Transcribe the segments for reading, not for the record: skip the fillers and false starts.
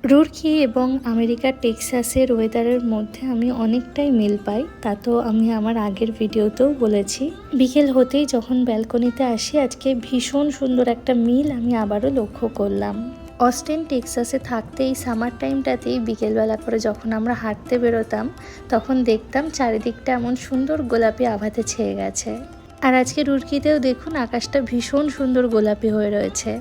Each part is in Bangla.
রুরকি এবং আমেরিকার টেক্সাসের ওয়েদারের মধ্যে আমি অনেকটাই মিল পাই, তা তো আমি আমার আগের ভিডিওতেও বলেছি। বিকেল হতেই যখন ব্যালকনিতে আসি, আজকে ভীষণ সুন্দর একটা মিল আমি আবারও লক্ষ্য করলাম। অস্টিন টেক্সাসে থাকতে এই সামার টাইমটাতেই বিকেলবেলা করে যখন আমরা হাঁটতে বেরোতাম, তখন দেখতাম চারিদিকটা এমন সুন্দর গোলাপি আভাতে ছেয়ে গেছে। আর আজকে রুরকিতেও দেখুন আকাশটা ভীষণ সুন্দর গোলাপি হয়ে রয়েছে।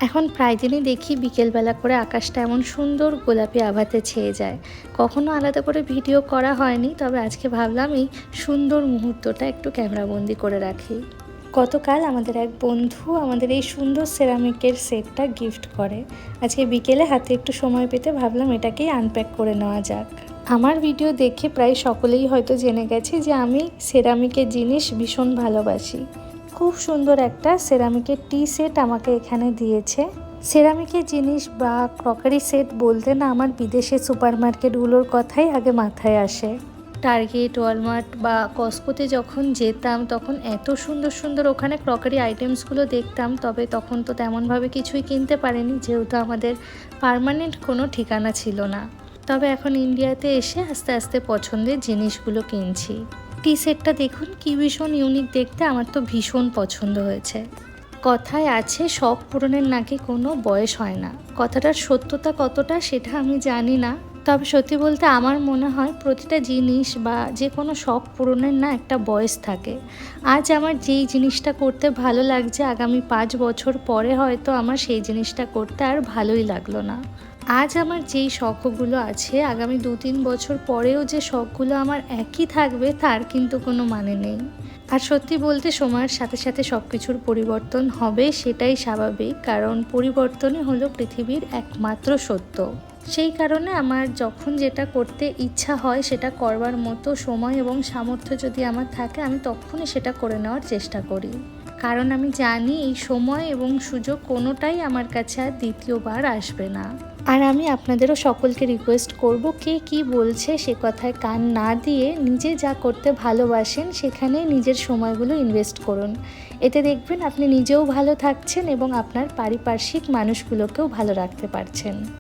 এখন প্রায় দিনই দেখি বিকেলবেলা করে আকাশটা এমন সুন্দর গোলাপি আভাতে ছেয়ে যায়। কখনো আলাদা করে ভিডিও করা হয়নি, তবে আজকে ভাবলাম এই সুন্দর মুহূর্তটা একটু ক্যামেরাবন্দি করে রাখি। গতকাল আমাদের এক বন্ধু আমাদের এই সুন্দর সেরামিকের সেটটা গিফট করে। আজকে বিকেলে হাতে একটু সময় পেতে ভাবলাম এটাকেই আনপ্যাক করে নেওয়া যাক। আমার ভিডিও দেখে প্রায় সকলেই হয়তো জেনে গেছে যে আমি সেরামিকের জিনিস ভীষণ ভালোবাসি। খুব সুন্দর একটা সেরামিকের টি সেট আমাকে এখানে দিয়েছে। সেরামিকের জিনিস বা ক্রকারি সেট বলতে না আমার বিদেশের সুপারমার্কেটগুলোর কথাই আগে মাথায় আসে। টার্গেট, ওয়ালমার্ট বা কস্কোতে যখন যেতাম তখন এত সুন্দর সুন্দর ওখানে ক্রকারি আইটেমসগুলো দেখতাম, তবে তখন তো তেমনভাবে কিছুই কিনতে পারিনি, যেহেতু আমাদের পার্মানেন্ট কোনো ঠিকানা ছিল না। তবে এখন ইন্ডিয়াতে এসে আস্তে আস্তে পছন্দের জিনিসগুলো কিনছি। টি সেটটা দেখুন কি ভীষণ ইউনিক দেখতে, আমার তো ভীষণ পছন্দ হয়েছে। কথায় আছে শখ পূরণের নাকি কোনো বয়স হয় না। কথাটার সত্যতা কতটা সেটা আমি জানি না, তবে সত্যি বলতে আমার মনে হয় প্রতিটা জিনিস বা যে কোনো শখ পূরণের না একটা বয়স থাকে। আজ আমার যেই জিনিসটা করতে ভালো লাগছে, আগামী 5 বছর পরে হয়তো আমার সেই জিনিসটা করতে আর ভালোই লাগলো না। আজ আমার যেই শখগুলো আছে, আগামী 2-3 বছর পরেও যে শখগুলো আমার একই থাকবে তার কিন্তু কোনো মানে নেই। আর সত্যি বলতে সময়ের সাথে সাথে সব কিছুর পরিবর্তন হবে, সেটাই স্বাভাবিক, কারণ পরিবর্তনই হলো পৃথিবীর একমাত্র সত্য। সেই কারণে আমার যখন যেটা করতে ইচ্ছা হয় সেটা করবার মতো সময় এবং সামর্থ্য যদি আমার থাকে, আমি তখনই সেটা করে নেওয়ার চেষ্টা করি। কারণ আমি জানি এই সময় এবং সুযোগ কোনোটাই আমার কাছে আর দ্বিতীয়বার আসবে না। আর আমি আপনাদেরও সকলকে রিকোয়েস্ট করব, কে কি বলছে সে কথায় কান না দিয়ে নিজে যা করতে ভালোবাসেন সেখানে নিজের সময়গুলো ইনভেস্ট করুন। এতে দেখবেন আপনি নিজেও ভালো থাকছেন এবং আপনার পারিপার্শ্বিক মানুষগুলোকেও ভালো রাখতে পারছেন।